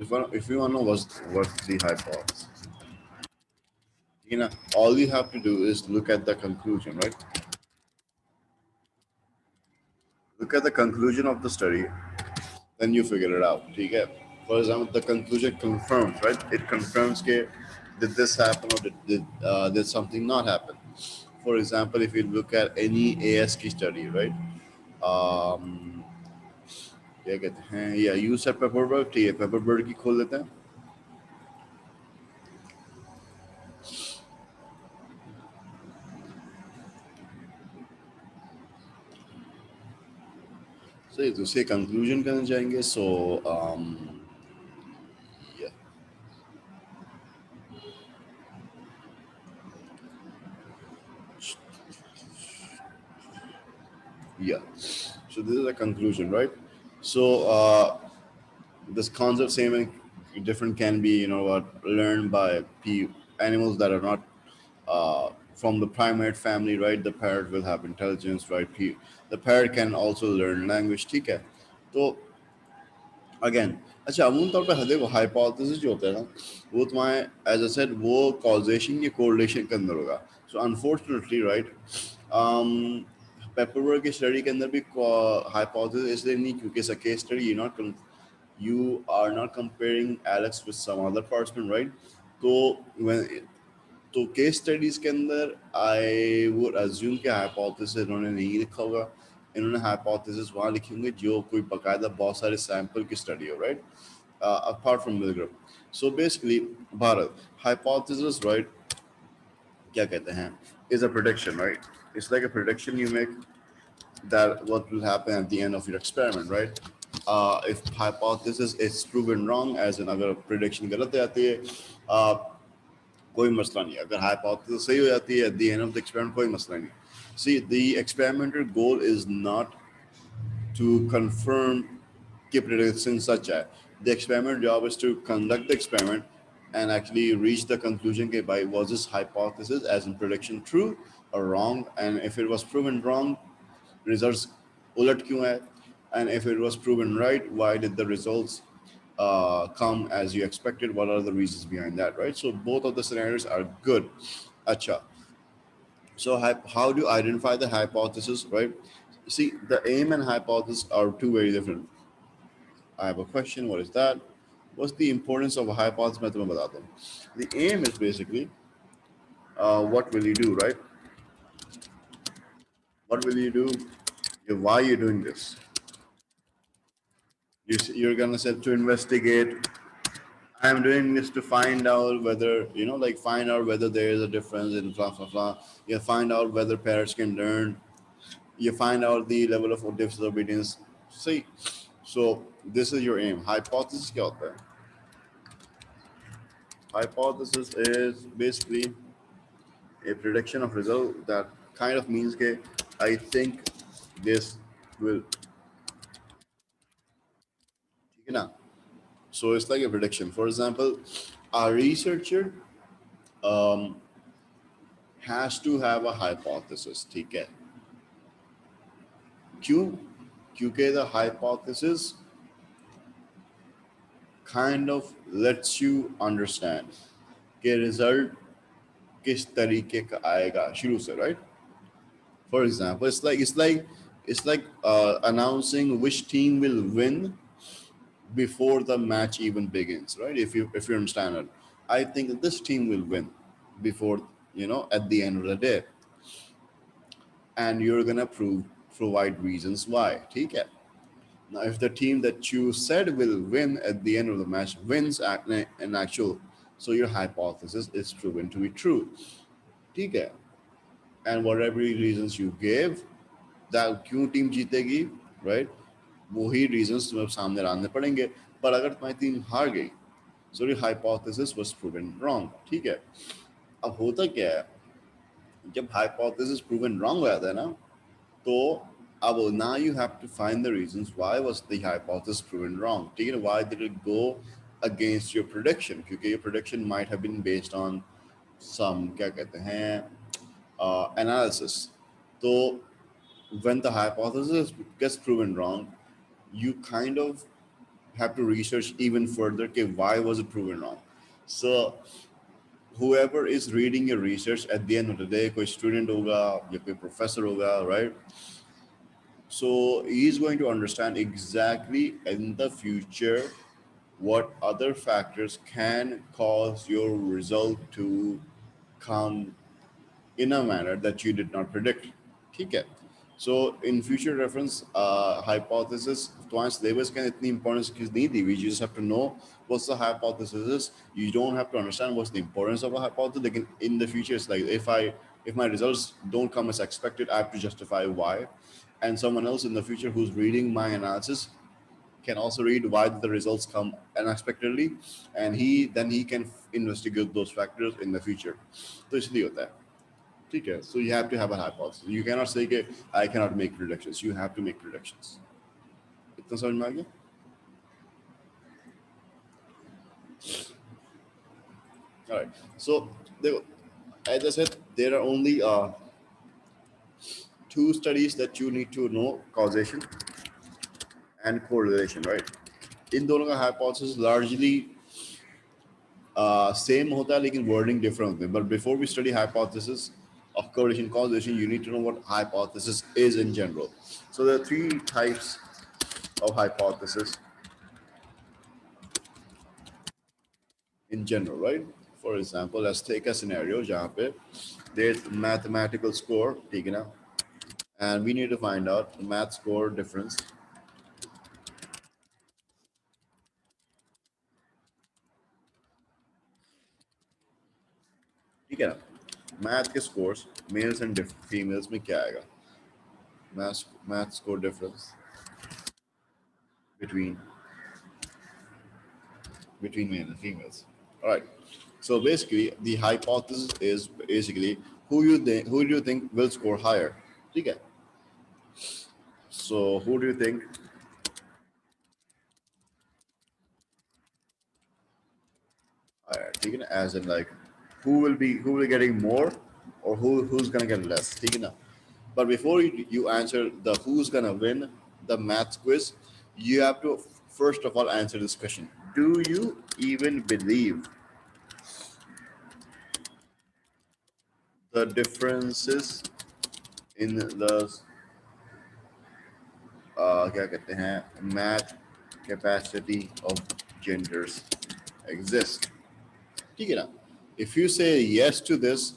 if you want to know what's the hypothesis, all you have to do is look at the conclusion, right? Look at the conclusion of the study, then you figure it out. Okay? For example, the conclusion confirms, right? It confirms that did this happen or did something not happen. For example, if you look at any ASK study, right? Um, क्या कहते हैं या use है paper work ठीक है paper work की खोल लेते हैं सही तो उसे कंक्लूजन करने जाएंगे सो yeah so this is a conclusion right so this concept same and different can be what learned by animals that are not from the primate family right the parrot will have intelligence right the parrot can also learn language ठीक है तो again अच्छा अमूमन तौर पे देखो hypothesis जो होता है ना वो तुम्हारे एज अ सेड वो कॉजेशन या कोरिलेशन के अंदर होगा सो अनफॉर्चुनेटली राइट पेपरवर्क की स्टडी के अंदर भी हाइपोथेसिस इसलिए नहीं क्योंकि it's a case study you are not comparing Alex with some other person right तो when तो केस स्टडीज के अंदर आई वुड अज्यूम कि हाइपोथेसिस इन्होंने नहीं लिखा होगा इन्होंने हाइपोथेसिस वहाँ लिखे होंगे जो कोई बकायदा बहुत सारे सैंपल की स्टडी हो right apart from Milgram so basically Bharat hypothesis right क्या कहते हैं is a prediction right it's like a prediction you make that what will happen at the end of your experiment right if hypothesis is proven wrong as in अगर prediction गलत जाती है कोई मसला नहीं अगर हाइपोथेसिस सही हो जाती है at the end of the experiment कोई मसला नहीं see the experimental goal is not to confirm कि prediction सच है the experiment job is to conduct the experiment and actually reach the conclusion कि भाई was this hypothesis as in prediction true or wrong and if it was proven wrong results उलट क्यों है and if it was proven right why did the results come as you expected what are the reasons behind that right so both of the scenarios are good acha so how do you identify the hypothesis right see the aim and hypothesis are two very different I have a question what is that what's the importance of a hypothesis मैं तुम्हें बताता हूँ the aim is basically what will you do right what will you do why are you doing this you're gonna say to investigate I'm doing this to find out whether, like find out whether there is a difference in blah, blah, blah. You find out whether parents can learn. You find out the level of disobedience. See, so this is your aim. Hypothesis क्या होता है? Hypothesis is basically a prediction of result that kind of means that I think this will, ठीक है ना? So it's like a prediction. For example, a researcher um, has to have a hypothesis, ठीक है? क्यों क्योंकि the hypothesis kind of lets you understand कि result किस तरीके का आएगा शुरू से right for example it's like announcing which team will win before the match even begins right if you understand it I think this team will win before at the end of the day and you're gonna provide reasons why ठीक है now, if the team that you said will win at the end of the match wins an actual, so your hypothesis is proven to be true. ठीक है? And whatever reasons you gave, that क्यों team जीतेगी, right? वही reasons तुम्हें सामने लाने पड़ेंगे. पर अगर तुम्हारी team हार गई, so your hypothesis was proven wrong. ठीक है? अब होता क्या है? जब hypothesis proven wrong हो जाता है ना, तो now you have to find the reasons why was the hypothesis proven wrong. Why did it go against your prediction? Because your prediction might have been based on some क्या कहते हैं analysis. So when the hypothesis gets proven wrong, you kind of have to research even further. Okay, why was it proven wrong? So whoever is reading your research at the end of the day, कोई student होगा या कोई professor होगा, right? So he's going to understand exactly in the future what other factors can cause your result to come in a manner that you did not predict. ठीक है. So in future reference, hypothesis तुम्हारे syllabus का इतनी importance किस नहीं दी. We just have to know what's the hypothesis is. You don't have to understand what's the importance of a hypothesis. Like in the future, it's like if my results don't come as expected, I have to justify why. And someone else in the future who's reading my analysis can also read why the results come unexpectedly, and he can investigate those factors in the future. तो इसलिए होता है. ठीक है. So you have to have a hypothesis. You cannot say कि I cannot make predictions. You have to make predictions. इतना समझ में आ गया? All right. So देखो, as I said, there are only two studies that you need to know: causation and correlation, right? इन दोनों का hypothesis largely same होता है, लेकिन wording different होते हैं. But before we study hypothesis of correlation causation, you need to know what hypothesis is in general. So there are three types of hypothesis in general, right? For example, let's take a scenario जहाँ पे there's mathematical score, ठीक है ना? And we need to find out math score difference. ठीक है ना? Math के scores males and females में क्या आएगा? Math score difference between male and females. All right. So basically, the hypothesis is basically who do you think will score higher? ठीक है. So who do you think higher? ठीक है ना? As in like who will be getting more, or who's gonna get less? ठीक है ना? But before you answer the who's gonna win the math quiz, you have to first of all answer this question: do you even believe the differences in the क्या कहते हैं math capacity of genders exist? ठीक है ना? If you say yes to this,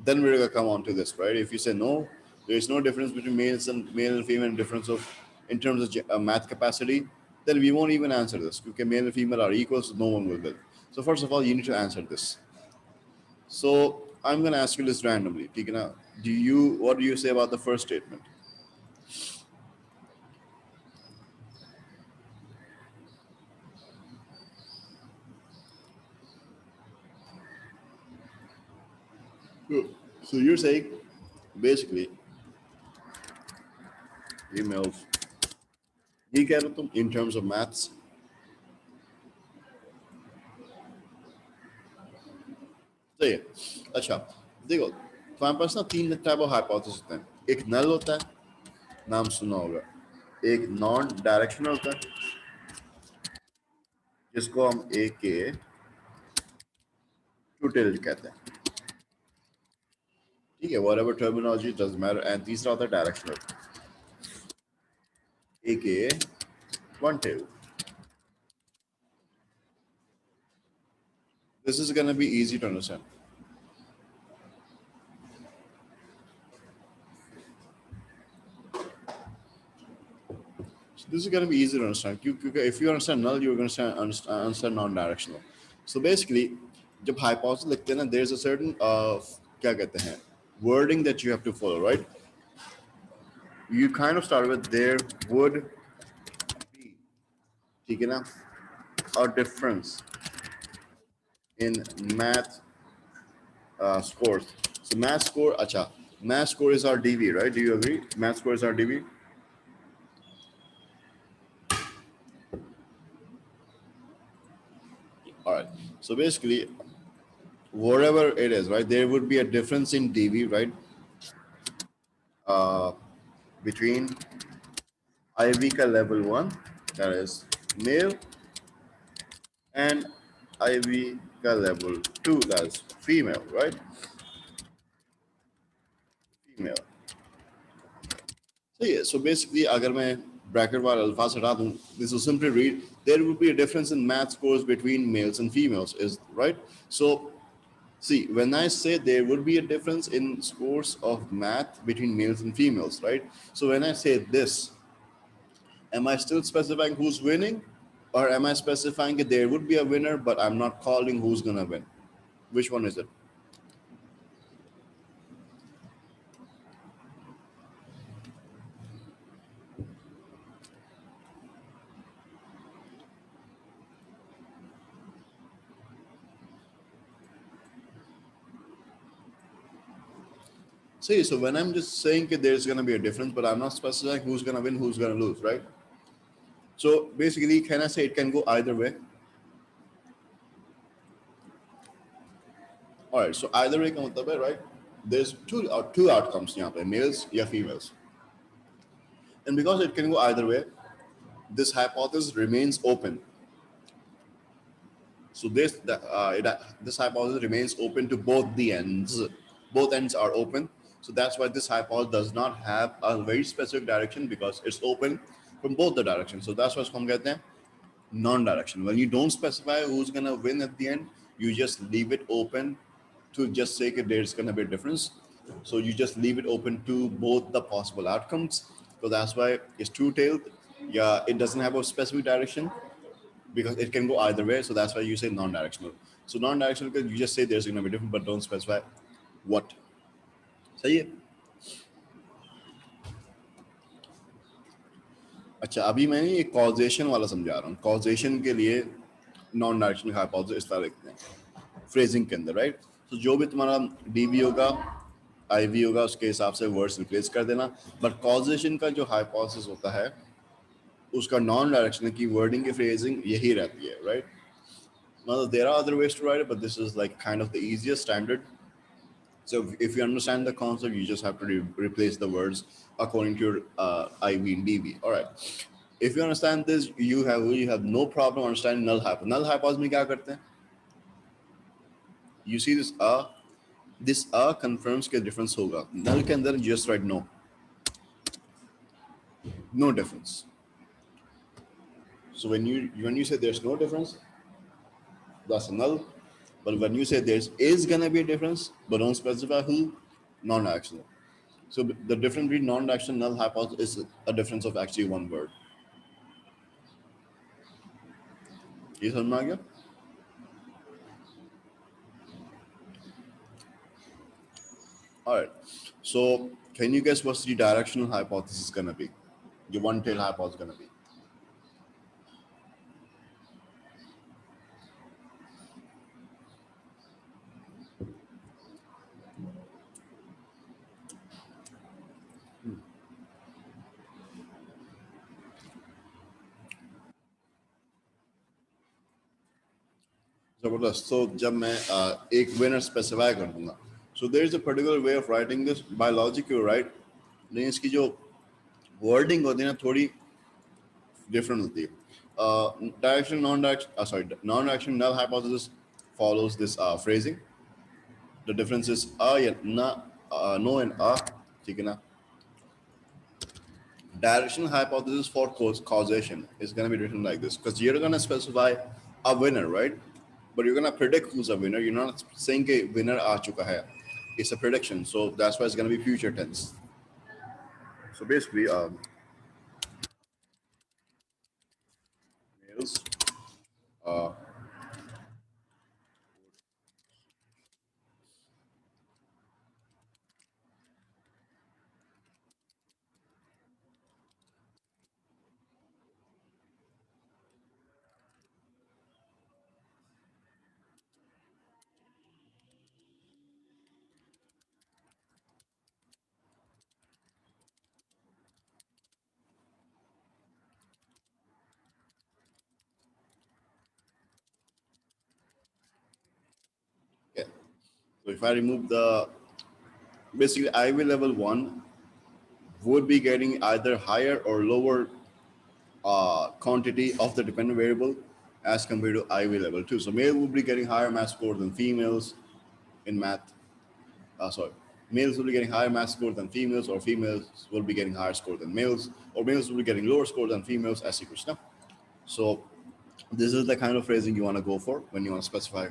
then we're gonna come on to this, right? If you say no, there is no difference between male and female in difference of in terms of math capacity, then we won't even answer this. Okay, male and female are equal, so no one will win. So first of all, you need to answer this. So I'm gonna ask you this randomly. ठीक है ना? What do you say about the first statement? So you're saying basically females ये कह रहे हो तुम in terms of maths. सही है. अच्छा देखो, तुम्हारे पास ना तीन टाइप ऑफ हाइपोथेसिस होते हैं. एक नल होता है, नाम सुना होगा. एक नॉन डायरेक्शनल होता है, जिसको हम ए के टू कहते हैं. ठीक है, whatever terminology doesn't matter. And तीसरा होता है directional, aka one tail. This is gonna be easy to understand. This is going to be easy to understand. If you understand null, you're going to understand non-directional. So basically, जब hypothesis लिखते हैं ना, there's a certain क्या कहते हैं wording that you have to follow, right? You kind of start with there would be, ठीक है ना, a difference in math scores. So math score, अच्छा, math score is our DV, right? Do you agree? Math score is our DV. All right. So basically, whatever it is, right, there would be a difference in DV, right, between IV ka level 1, that is male and IV का level 2 that's female, right? Female. So yeah, so basically अगर मैं bracket वाला अल्फाज हटा दूं, this will simply read there will be a difference in math scores between males and females, is right? So see, when I say there would be a difference in scores of math between males and females, right? So when I say this, am I still specifying who's winning? Or am I specifying that there would be a winner, but I'm not calling who's gonna win? Which one is it? See, so when I'm just saying that there's gonna be a difference, but I'm not specifying who's gonna win, who's gonna lose, right? So basically, can I say it can go either way? All right. So either way का मतलब है, right? There's two outcomes यहाँ पे, males या females, and because it can go either way, this hypothesis remains open. So this hypothesis remains open to both the ends. Both ends are open. So that's why this hypothesis does not have a very specific direction because it's open from both the directions. So that's what हम कहते हैं non-direction. When you don't specify who's gonna win at the end, you just leave it open to just say that there's gonna be a difference. So you just leave it open to both the possible outcomes. So that's why it's two-tailed. Yeah, it doesn't have a specific direction because it can go either way. So that's why you say non-directional. So non-directional because you just say there's gonna be different, but don't specify what. सही है. अच्छा अभी मैं ये causation वाला समझा रहा हूँ. कॉजेशन के लिए नॉन डायरेक्शनल हाइपोथेसिस इस तरह लिखते हैं फ्रेजिंग के अंदर, राइट? तो जो भी तुम्हारा डीवी होगा आईवी होगा उसके हिसाब से वर्ड्स रिप्लेस कर देना. बट कॉजेशन का जो हाइपोथेसिस होता है उसका नॉन डायरेक्शनल की वर्डिंग की फ्रेजिंग यही रहती है, राइट? मतलब there are other ways to write it, but this is like kind of the easiest standard. So if you understand the concept, you just have to replace the words according to your IV and DV. All right. If you understand this, you have no problem understanding null hypothesis. Null hypothesis में क्या करते हैं? You see this confirms के difference होगा. Null के अंदर just write no. No difference. So when you say there's no difference, that's a null. But when you say there is gonna be a difference, but don't specify who, non-actional. So the difference between non-actional null hypothesis is a difference of actually one word. ये समझ में आ गया? All right. So can you guess what's the directional hypothesis gonna be? The one-tail hypothesis gonna be? जबरदस्त. So जब मैं एक winner specify कर दूंगा, so there is a particular way of writing this. By logic you write, लेकिन इसकी जो wording होती है ना थोड़ी different होती है. Direction non-direction non-direction null hypothesis follows this phrasing. The difference is या ना no and ठीक है ना. Directional hypothesis for causation is going to be written like this because you're going to specify a winner, right? But you're going to predict who's a winner. You're not saying a winner aa chuka hai. It's a prediction, so that's why it's going to be future tense. So basically, males, uh, yeah. So if I remove the basically IV level 1 would be getting either higher or lower quantity of the dependent variable as compared to IV level 2. So male will be getting higher math score than females in math. Sorry, males will be getting higher math score than females, or females will be getting higher score than males, or males will be getting lower score than females, as equals now. So this is the kind of phrasing you want to go for when you want to specify.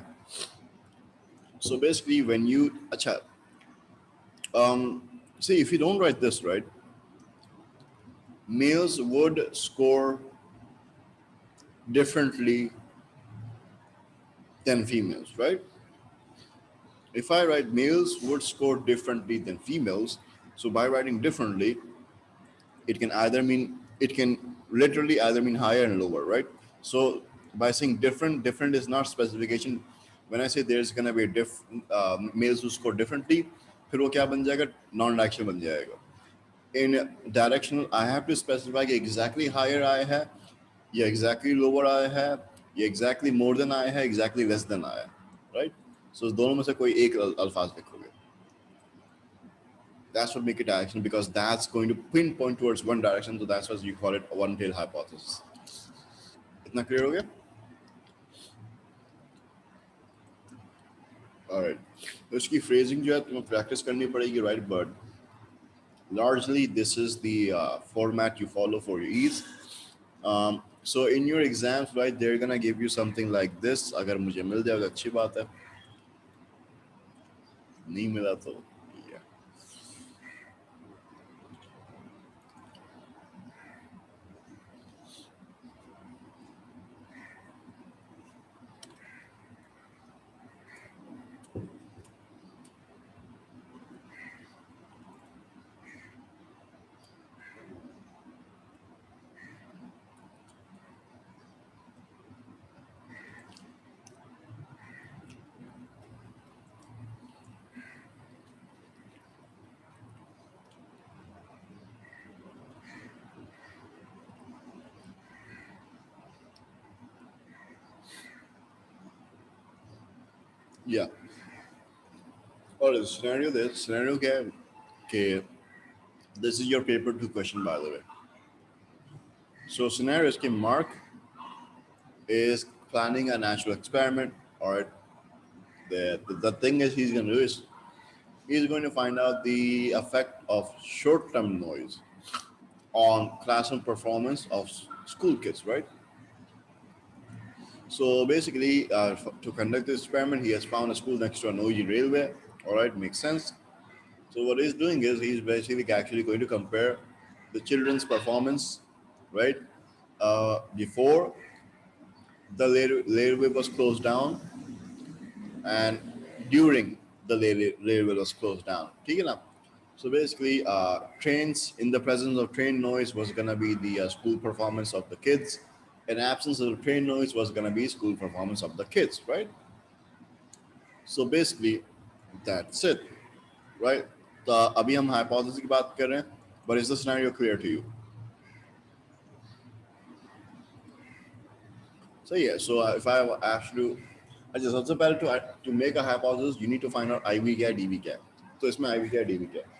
So basically, when you acha, see, if you don't write this right, males would score differently than females, right? If I write males would score differently than females, so by writing differently, it can literally either mean higher and lower, right? So by saying different, different is not specification. When I say there's gonna be a males who score differently, फिर वो क्या बन जाएगा, non directional बन जाएगा. In directional, I have to specify कि exactly higher I है, या exactly lower I है, या exactly more than I है, exactly less than I है, right? So दोनों में से कोई एक अल्फाज लिखोगे. That's what make it directional, because that's going to pinpoint towards one direction. So that's why you call it a one-tail hypothesis. इतना clear हो गया? All right. तो इसकी phrasing जो है तुम्हें practice करनी पड़ेगी, right? But largely this is the format you follow for your ease. So in your exams, right, they're gonna give you something like this. अगर मुझे मिल जाएगा अच्छी बात है. नहीं मिला तो yeah. Yeah. Or the scenario this scenario क्या है this is your paper 2 question, by the way. So scenario is कि Mark is planning a natural experiment. All right. The thing is he's going to do is he's going to find out the effect of short-term noise on classroom performance of school kids, right? So basically, to conduct this experiment, he has found a school next to an OG railway. All right, makes sense. So what he's doing is he's basically actually going to compare the children's performance, right, before the railway was closed down and during the railway was closed down. ठीक है ना? So basically, trains in the presence of train noise was gonna be the school performance of the kids. In absence of the train noise was gonna be school performance of the kids, right? So basically, that's it, right? तो अभी हम hypothesis की बात कर रहे हैं, but is the scenario clear to you? So yeah, so if I ask you, अच्छा सबसे पहले to make a hypothesis, you need to find out IV क्या है, DV क्या है. तो इसमें IV क्या है, DV क्या है?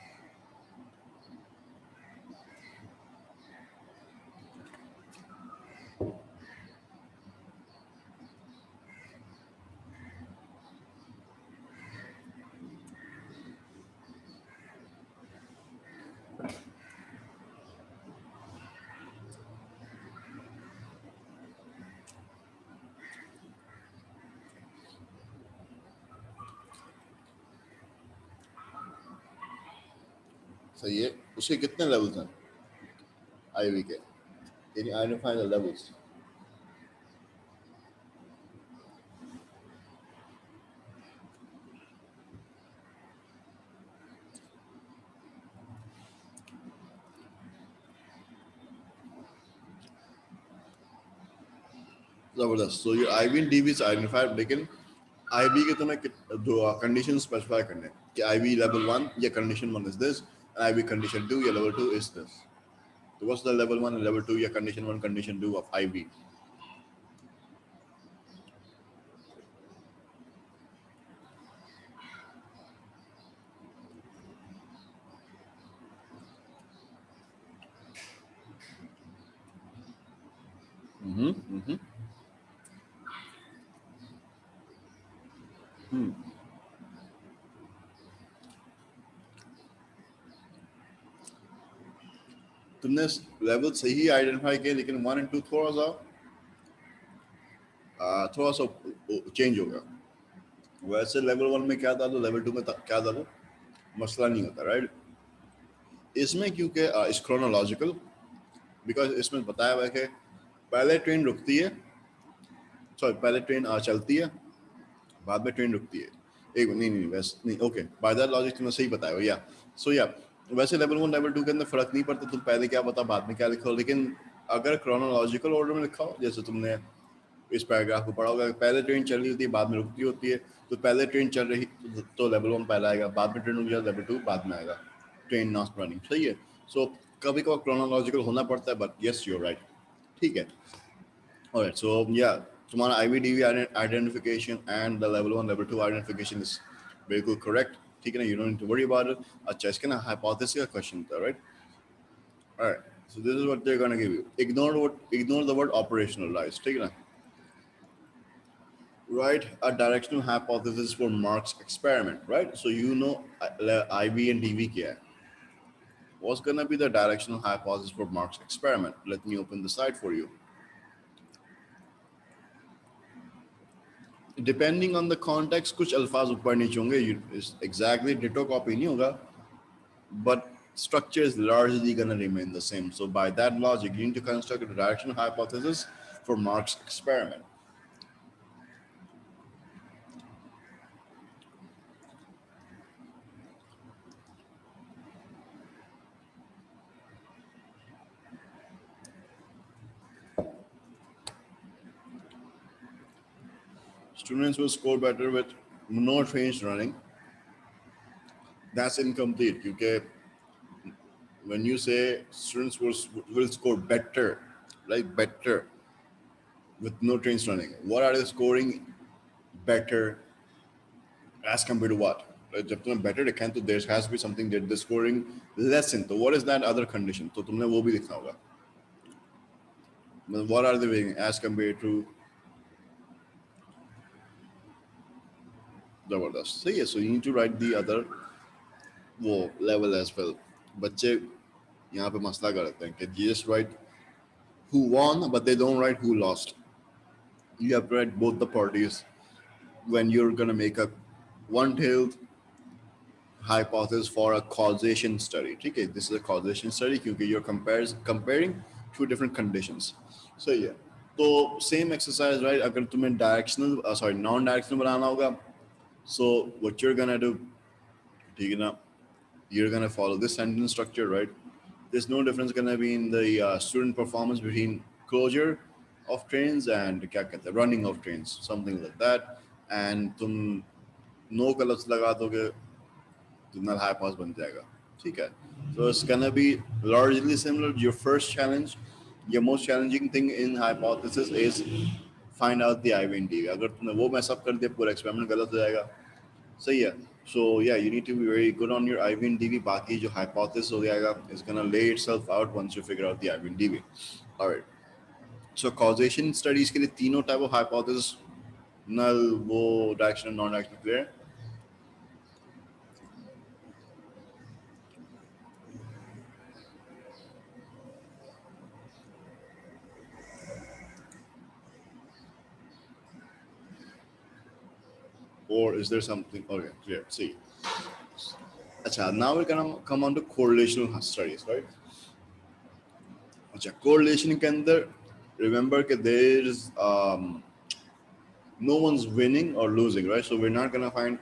सही है. उसके कितने levels हैं IV के? Can you identify the levels? जबरदस्त. So your IV and DV is identified, लेकिन IB के तुम्हें दो conditions specify करने हैं कि IB level 1 या condition 1 is this, and IB condition 2 या level 2 is this. So what's the level 1 and level 2 या condition 1 condition 2 of IB? हम्म हम्म तुमने लेवल सही आइडेंटिफाई किया, लेकिन 1 और 2 थोड़ा सा चेंज हो गया। वैसे लेवल 1 में क्या था तो लेवल 2 में क्या था तो मसला नहीं होता, राइट। इसमें क्योंकि इस क्रोनोलॉजिकल, बिकॉज इसमें बताया हुआ है कि पहले ट्रेन रुकती है, सॉरी पहले ट्रेन चलती है, बाद में ट्रेन रुकती है। एक नहीं नहीं वैसे नहीं, ओके बाय दैट लॉजिक तुमने सही बताया हो, या सो या वैसे लेवल 1 लेवल 2 के अंदर फर्क नहीं पड़ता, तुम पहले क्या बता बाद में क्या लिखो, लेकिन अगर क्रोनोलॉजिकल ऑर्डर में लिखा हो, जैसे तुमने इस पैराग्राफ को पढ़ा होगा, पहले ट्रेन चल रही होती है बाद में रुकती होती है, तो पहले ट्रेन चल रही तो लेवल 1 पहला आएगा, बाद में ट्रेन रुक जाए लेवल 2 बाद में आएगा, ट्रेन नॉट रनिंग, सही है। सो कभी कभार क्रोनोलॉजिकल होना पड़ता है, but yes you are right, ठीक है। Alright, so yeah, तुम्हारा IVDV identification and the level 1, level 2 identification is बिल्कुल correct, ठीक है ना, you don't need to worry about it। अच्छा, इसके ना hypothesis का question था, right? Alright, so this is what they're gonna give you। ignore the word operationalize, ठीक है ना। Write a directional hypothesis for Mark's experiment, right? So you know IV and DV क्या है। What's gonna be the directional hypothesis for Mark's experiment? Let me open the site for you। Depending on the context कुछ अल्फाज ऊपर नीचे होंगे, exactly ditto copy नहीं होगा, but structure is largely going to remain the same। So by that logic, you need to construct a directional hypothesis for Mark's experiment। Students will score better with no trains running। That's incomplete, because when you say students will score better, like better with no trains running, what are they scoring better as compared to what? जब तुमने better लिखा है तो there has to be something that they're scoring less in, तो what is that other condition, तो तुमने वो भी लिखना होगा। What are they weighing as compared to जबरदस्त, सही है। So you need to write the other वो level as well। बच्चे यहाँ पे मसला करते हैं कि they just write who won but they don't write who lost। You have to write both the parties when you're gonna make a one-tailed hypothesis for a causation study, ठीक है। This is a causation study क्योंकि you're comparing two different conditions, सही है। तो same exercise, right? अगर तुम्हें non directional बनाना होगा, so what you're gonna do, ठीक है ना, you're gonna follow this sentence structure, right? There's no difference gonna be in the student performance between closure of trains and क्या कहते हैं running of trains, something like that। and तुम no का लफ्ज लगा दोगे तो null hypothesis बन जाएगा, ठीक है। So it's gonna be largely similar। Your first challenge, your most challenging thing in hypothesis is find out the IV and DV। अगर तुमने वो mess up कर दिया पूरा experiment गलत हो जाएगा, सही है। So yeah, you need to be very good on your IV and DV। बाकी जो hypothesis हो जाएगा is gonna lay itself out once you figure out the IV and DV। Alright, so causation studies के लिए तीनों type of hypothesis, null, वो directional, non-directional, clear? Or is there something? Okay, clear, see। अच्छा, now we're gonna come on to correlational studies, right? अच्छा, correlation के अंदर remember that there is no one's winning or losing, right? So we're not gonna find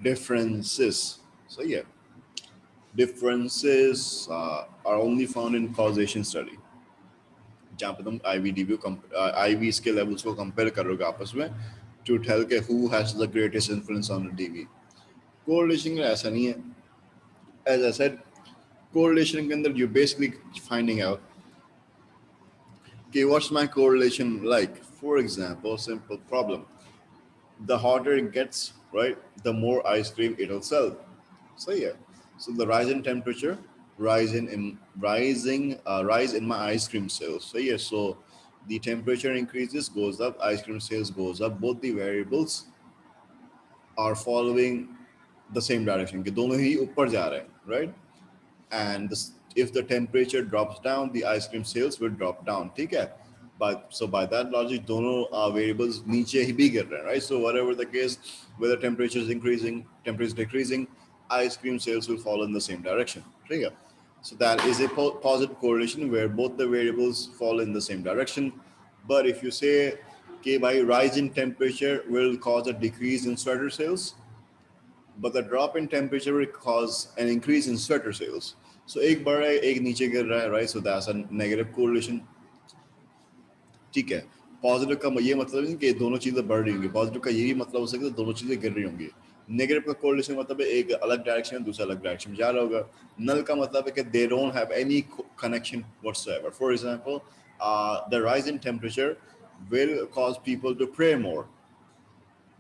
differences। So yeah, differences are only found in causation study, जहाँ पे तुम IVDB IVs के levels को compare करोगे आपस में to tell के who has the greatest influence on the DV। correlation का ऐसा नहीं है। As I said, correlation के अंदर you're basically finding out okay, what's my correlation like? For example, simple problem. The hotter it gets, right, the more ice cream it'll sell. So yeah, so the rise in temperature, rise in my ice cream sales, so yeah, so The temperature increases, goes up, ice cream sales goes up. Both the variables are following the same direction कि दोनों ही ऊपर जा रहे हैं, right? And this, if the temperature drops down, the ice cream sales will drop down, ठीक है? But so by that logic, दोनों variables नीचे ही भी गिर रहे हैं, right? So whatever the case, whether temperature is increasing, temperature is decreasing, ice cream sales will follow in the same direction, ठीक है? So that is a positive correlation where both the variables fall in the same direction. But if you say, okay, by rise in temperature will cause a decrease in sweater sales, but the drop in temperature will cause an increase in sweater sales. So एक बढ़ रहा है एक नीचे गिर रहा है, right? So that's a negative correlation. ठीक है, पॉजिटिव का ये मतलब नहीं कि दोनों चीजें बढ़ रही होंगी, पॉजिटिव का यही मतलब हो सकता है दोनों चीजें गिर रही होंगी. नेगेटिव का कोरिलेशन मतलब है एक अलग डायरेक्शन में दूसरा अलग डायरेक्शन में जा रहा होगा. नल का मतलब है कि they don't have any connection whatsoever. For example, the rise in temperature will cause people to pray more.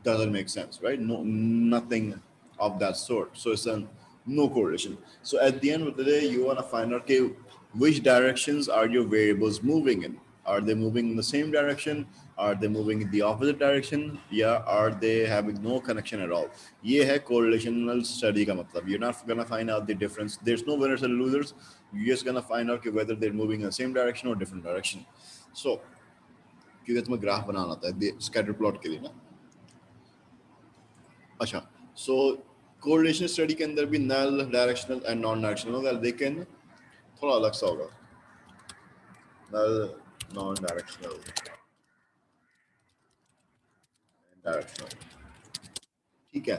Doesn't make sense, right? No, nothing of that sort. So it's a no correlation. So at the end of the day, you want to find out, okay, which directions are your variables moving in? Are they moving in the same direction? Are they moving in the opposite direction? Yeah, are they having no connection at all? ये है correlational study का मतलब. You're not gonna find out the difference. There's no winners and losers. You're just gonna find out whether they're moving in the same direction or different direction. So क्योंकि तुम्हें graph बनाना था scatter plot के लिए ना. अच्छा, सो correlation study के अंदर भी नल, डायरेक्शनल एंड नॉन डायरेक्शनल होगा, लेकिन थोड़ा अलग सा होगा. नल, नॉन डायरेक्शनल, डायरेक्शनल, ठीक है.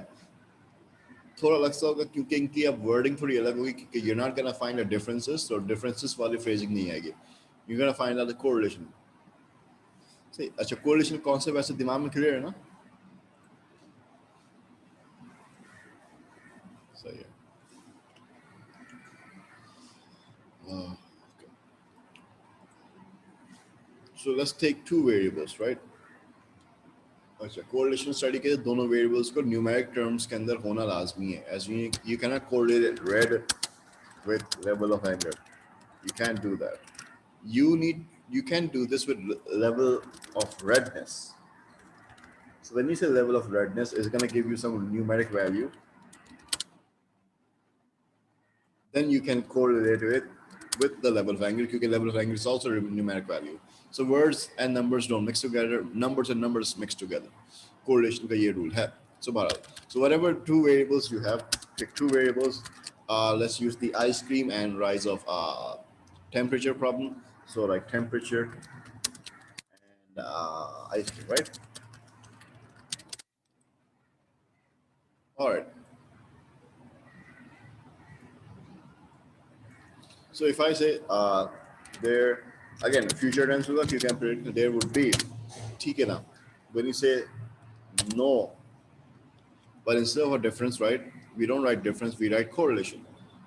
थोड़ा अलग सा होगा क्योंकि इनकी अब वर्डिंग थोड़ी अलग होगी क्योंकि you're not gonna find the differences, तो differences वाली phrasing नहीं आएगी. You're gonna find out the correlation. सही. अच्छा, कोरिलेशन कॉन्सेप्ट वैसे दिमाग में क्लियर है ना? सही है. Uh, so let's take two variables, right? अच्छा, कोरिलेशन स्टडी के दोनों वेरिएबल्स को न्यूमेरिक टर्म्स के अंदर होना लाजमी है. As you can not correlate red with level of anger. You can't do that. You can do this with level of redness. So when you say level of redness, it's going to give you some numeric value. Then you can correlate it with the level of anger because level of anger is also a numeric value. So words and numbers don't mix together. Numbers and numbers mix together. Correlation का ये rule है. So whatever two variables you have, pick two variables. Let's use the ice cream and rise of temperature problem. So like temperature and ice cream, right? All right. So if I say there, again, future tense होगा, you can predict there would be, ठीक है ना? When you say no, but instead of a difference, right? We don't write difference, we write correlation.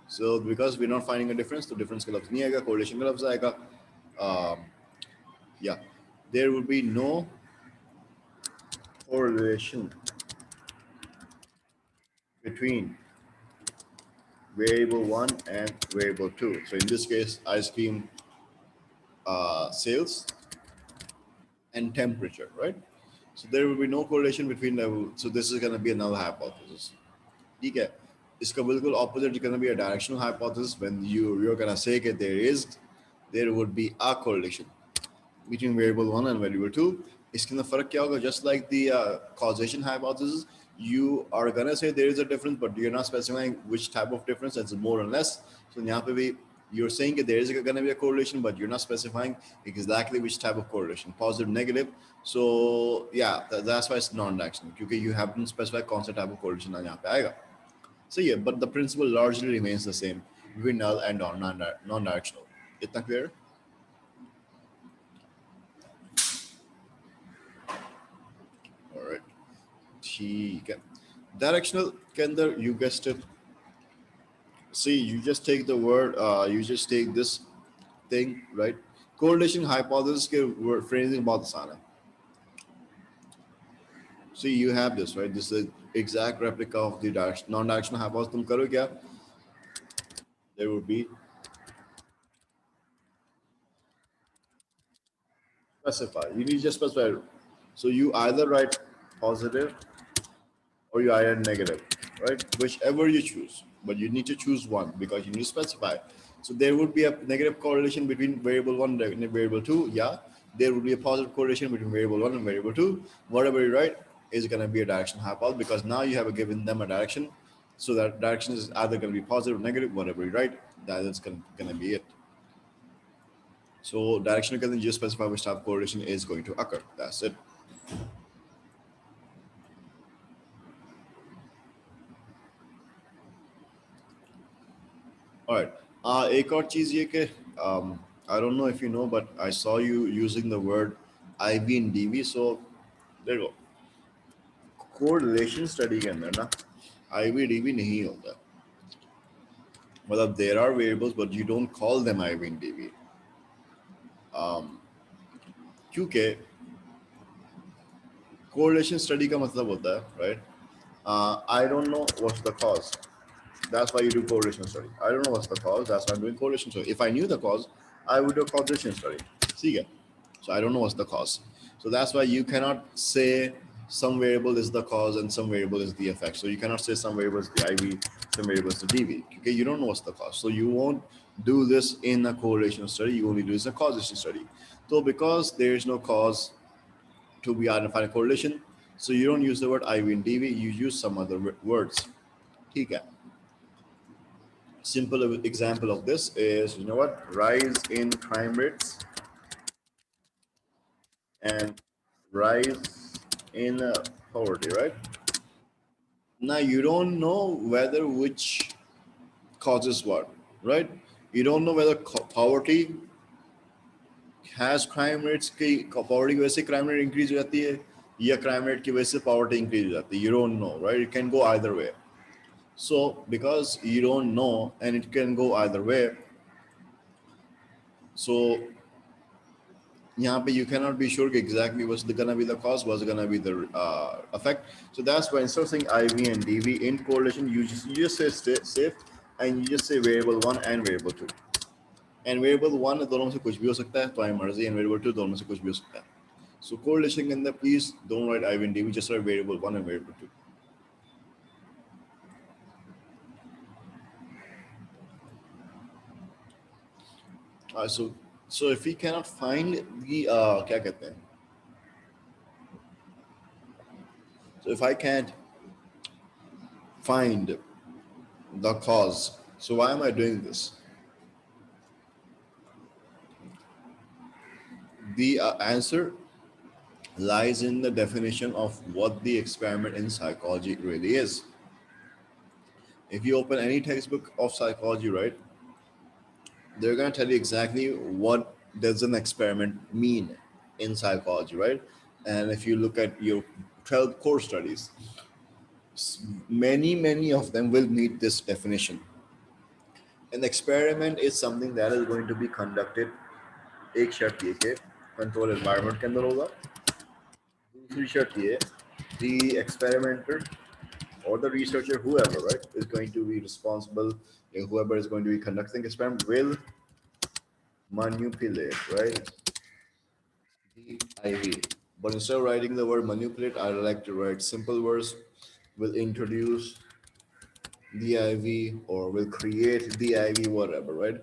So because we're not finding a difference, तो difference का लफ्ज़ नहीं आएगा, correlation का लफ्ज़ आएगा. Yeah, there would be no correlation between variable 1 and variable 2. So in this case, ice cream sales and temperature, right? So there will be no correlation between level. So this is going to be a null hypothesis. ठीक है. इसका बिल्कुल opposite is going to be a directional hypothesis when you're going to say that there would be a correlation between variable 1 and variable 2. इसके अंदर फर्क क्या होगा? Just like the causation hypothesis, you are going to say there is a difference, but you're not specifying which type of difference, that's more or less. So यहाँ पे भी you're saying that there is going to be a correlation, but you're not specifying exactly which type of correlation, positive, negative. So yeah, that's why it's non-directional, because you haven't specified कौन सा type of correlation यहाँ पे आएगा. So yeah, but the principle largely remains the same between null and non-directional. इतना clear? All right. ठीक है. Directional के अंदर you guessed it. See, you just take the word, you just take this thing, right? Correlation hypothesis के word phrasing बहुत आसान है. See, you have this, right? This is the exact replica of the non-directional hypothesis. तुम करो क्या? There would be Specify. You need to just specify. So you either write positive or you either negative, right? Whichever you choose, but you need to choose one because you need to specify. So there would be a negative correlation between variable one and variable two. Yeah, there would be a positive correlation between variable one and variable two. Whatever you write is going to be a directional hypothesis because now you have given them a direction. So that direction is either going to be positive or negative. Whatever you write, that is going to be it. So directional can just specify which type of correlation is going to occur. That's it. All right. एक और चीज ये कि I don't know if you know, but I saw you using the word IV and DV. So there you go. Correlation study के अंदर ना IV DV नहीं होता. मतलब there are variables, but you don't call them IV and DV. क्योंकि correlation study का मतलब होता है, right? I don't know what's the cause. That's why you do correlation study. I don't know what's the cause. That's why I'm doing correlation study. If I knew the cause, I would do causation study. See ya. So I don't know what's the cause. So that's why you cannot say some variable is the cause and some variable is the effect. So you cannot say some variable is the IV, some variable is the DV. Okay, you don't know what's the cause. So you won't do this in a correlation study. You only do this in a causation study. So because there is no cause to be identified in correlation, so you don't use the word IV and DV. You use some other words. Okay. Simple example of this is, you know what, rise in crime rates and rise in poverty, right? Now you don't know whether which causes what, right? You don't know whether poverty has crime rates की poverty की वजह से crime rate increase हो जाती है या crime rate की वजह से poverty increase हो जाती है. You don't know, right? It can go either way. So because you don't know and it can go either way, so you cannot be sure exactly what's gonna be the cause, what's gonna be the effect. So that's why instead of saying IV and DV in correlation, you just say safe and you just say variable one and variable two. And variable one दोनों में से कुछ भी हो सकता है, तो आई मर्जी, and variable two दोनों में से कुछ भी हो सकता है. So correlation के अंदर please don't write IV and DV, just write variable one and variable two. So if we cannot find the क्या कहते हैं? So if I can't find the cause, so why am I doing this? The answer lies in the definition of what the experiment in psychology really is. If you open any textbook of psychology, right, they're going to tell you exactly what does an experiment mean in psychology, right? And if you look at your 12 core studies, many of them will meet this definition. An experiment is something that is going to be conducted एक शर्त ये कि control environment के अंदर होगा. दूसरी शर्त ये, the experimenter or the researcher, whoever, right, is going to be responsible, whoever is going to be conducting experiment will manipulate, right, the IV. But instead of writing the word manipulate, I like to write simple words, will introduce the IV or will create the IV, whatever, right?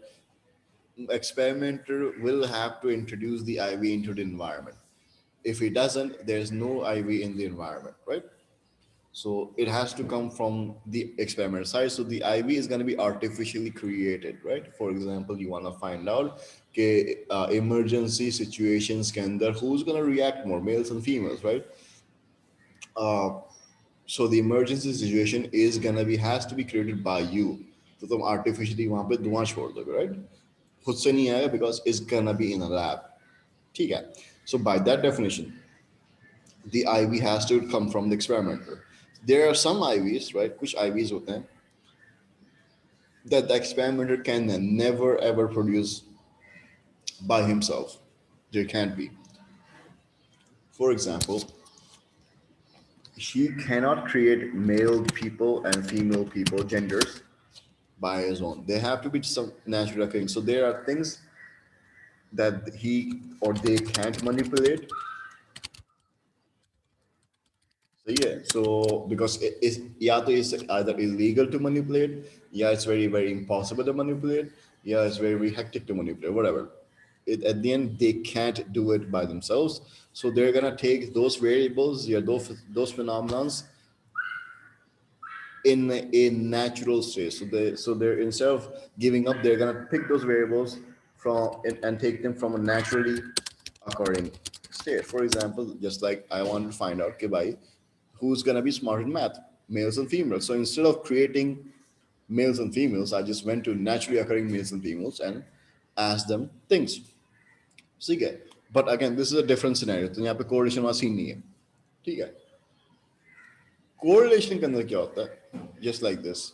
Experimenter will have to introduce the IV into the environment. If he doesn't, there's no IV in the environment, right? So it has to come from the experiment side. So the IV is going to be artificially created, right? For example, you want to find out emergency situations के अंदर who's going to react more, males and females, right? So the emergency situation is going to be has to be created by you. तो तुम artificially वहाँ पे धुआं छोड़ दोगे, right? खुद से नहीं आएगा because it's gonna be in a lab. ठीक है. So by that definition, the IV has to come from the experimenter. There are some IVs, right? कुछ IVs होते हैं that the experimenter can never ever produce by himself. There can't be. For example, he cannot create male people and female people genders by his own. They have to be some natural occurring. So there are things that he or they can't manipulate. So yeah, so because it is yeah, तो it's either illegal to manipulate, yeah, it's very very impossible to manipulate, yeah, it's very very hectic to manipulate, whatever. At the end, they can't do it by themselves, so they're gonna take those variables, yeah, those phenomenons in a natural state. So they're instead of giving up, they're gonna pick those variables and take them from a naturally occurring state. For example, just like I wanted to find out, okay, by who's gonna be smart in math, males and females. So instead of creating males and females, I just went to naturally occurring males and females and asked them things. ठीक है. But again, this is a different scenario. तो यहाँ पे correlation वाला scene नहीं है. ठीक है. Correlation के अंदर क्या होता है? Just like this.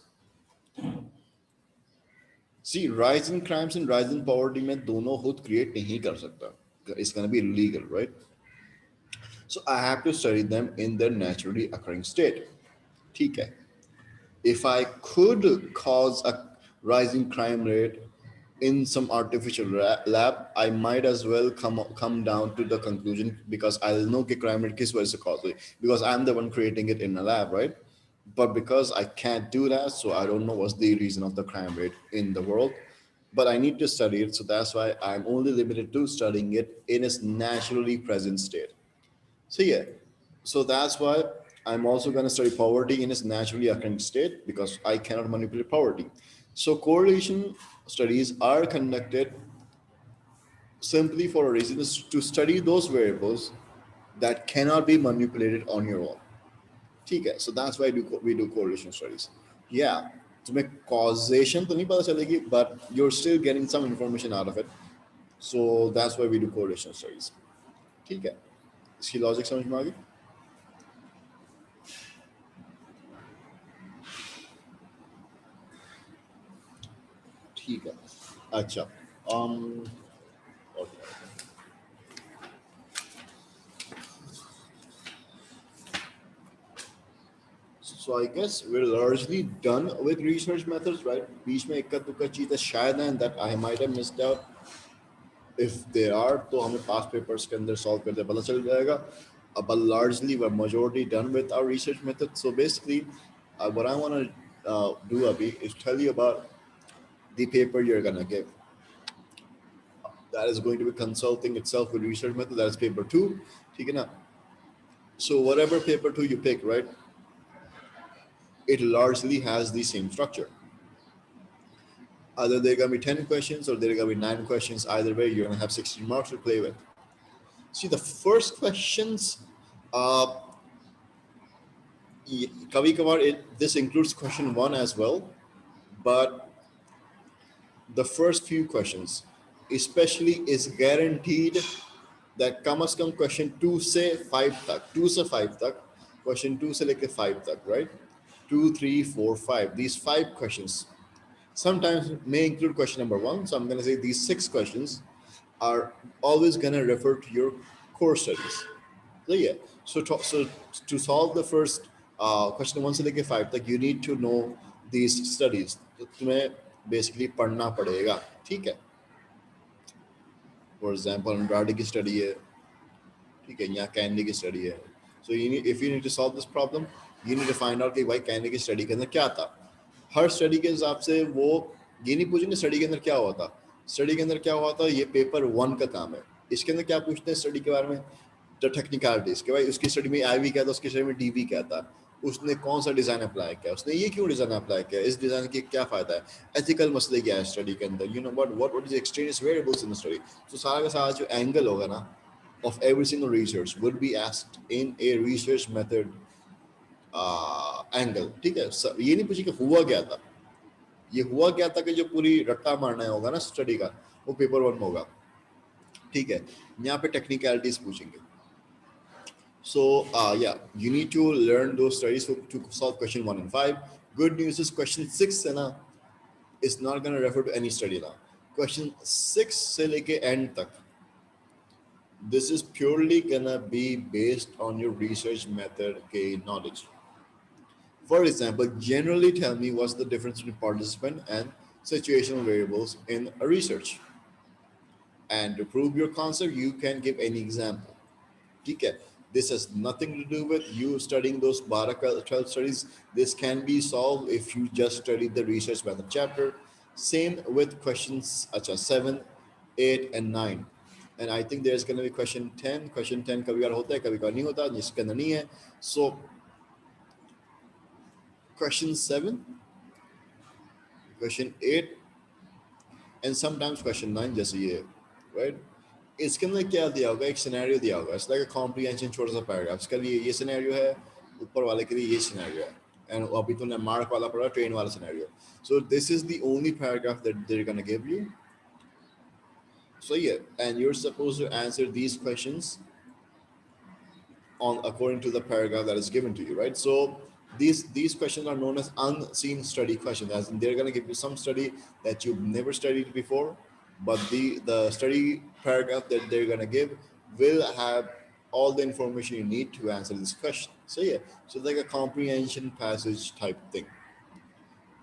See, rise in crimes and rise in poverty में दोनों खुद create नहीं कर सकता. It's gonna be illegal, right? So I have to study them in their naturally occurring state. ठीक है. If I could cause a rising crime rate in some artificial lab, I might as well come down to the conclusion because I'll know कि crime rate किस वजह से cause हुई, because I'm the one creating it in a lab, right? But because I can't do that, so I don't know what's the reason of the crime rate in the world. But I need to study it, so that's why I'm only limited to studying it in its naturally present state. So yeah, so that's why I'm also going to study poverty in its naturally occurring state because I cannot manipulate poverty. So correlation studies are conducted simply for a reason, is to study those variables that cannot be manipulated on your own. ठीक है, so that's why we do correlation studies. Yeah, तुम्हें causation तो नहीं पता चलेगी, but you're still getting some information out of it. So that's why we do correlation studies. ठीक है, इसकी लॉजिक समझ में आ गई? ठीक है. अच्छा. um okay. So I guess we're largely done with research methods, right? बीच में इक्का दुक्का चीज़ है शायद है that I might have missed out. If there are, तो हमें past papers के अंदर solve करते पता चल जाएगा. But largely we're majority done with our research method. So basically, what I want to do, Abhi, is tell you about the paper you're gonna give. That is going to be consulting itself with research method. That is paper 2. ठीक है ना? So whatever paper 2 you pick, right? It largely has the same structure. Either there are gonna be 10 questions or there are gonna be 9 questions. Either way, you're gonna have 16 marks to play with. See, the first questions, uh, kavi kavar, this includes question 1 as well, but the first few questions, especially, is guaranteed that कम से कम question 2 से 5 तक, 2 से 5 तक, question 2 से लेके 5 तक, right? 2, 3, 4, 5. These 5 questions sometimes may include question number 1. So I'm going to say these 6 questions are always going to refer to your core studies. So yeah, so to solve the first question 1 से लेके 5 तक, you need to know these studies. तो तुम्हें basically पढ़ना पड़ेगा, ठीक है? For example, Andrade की study है, ठीक है, यहाँ कैंडी की स्टडी है. So if you need to solve this problem, you need to find out कि भाई कैंडी की स्टडी के अंदर क्या था. हर स्टडी के हिसाब से वो ये नहीं पूछेंगे स्टडी के अंदर क्या हुआ था. स्टडी के अंदर क्या हुआ था, ये पेपर 1 का काम है. इसके अंदर क्या पूछते हैं स्टडी के बारे में, द टेक्निकलिटीज के, भाई उसकी स्टडी में आईवी क्या था, उसकी स्टडी में डीवी क्या था, उसने कौन सा डिज़ाइन अप्लाई किया, उसने ये क्यों डिज़ाइन अप्लाई किया, इस डिज़ाइन की क्या फ़ायदा है, एथिकल मसले क्या है स्टडी के अंदर, you know what is exchange variables in the study. तो सारा का सारा जो एंगल होगा ना of every single research would be asked in a research method angle. ठीक है, ये नहीं पूछे कि हुआ क्या था, ये हुआ क्या था कि जो पूरी रट्टा मारना होगा ना स्टडी का, वो पेपर 1 में होगा. ठीक है, यहाँ पे टेक्निकलिटीज पूछेंगे. So yeah, you need to learn those studies to solve question 1 and 5. Good news is question 6 है ना, is not going to refer to any study now. Question 6 से लेके end तक, this is purely gonna be based on your research method knowledge. For example, generally tell me what's the difference between participant and situational variables in a research. And to prove your concept, you can give any example. ठीक है. This has nothing to do with you studying those 12 studies. This can be solved if you just study the research method chapter. Same with questions 7, 8 and 9. And I think there's going to be question 10. Question 10 कभी बार होता है, कभी बार नहीं होता, जिसके अंदर नहीं है. So question 7, question 8 and sometimes question 9 जैसे ये, right? इसके अंदर क्या दिया होगा, एक सिनेरियो दिया होगा. इट्स लाइक अ कॉम्प्रिहेंशन, छोटा सा पैराग्राफ. इसके लिए ये सिनेरियो है, ऊपर वाले के लिए ये सिनेरियो है. एंड अभी तूने मार्क वाला पढ़ा, ट्रेन वाला scenario. So this is the only paragraph that they are gonna give you. So yeah, and you're supposed to answer these questions on according to the paragraph that is given to you, right? So these questions are known as unseen study questions, as in they're going to give you some study that you've never studied before, but the study paragraph that they're going to give will have all the information you need to answer this question. So yeah, so like a comprehension passage type thing.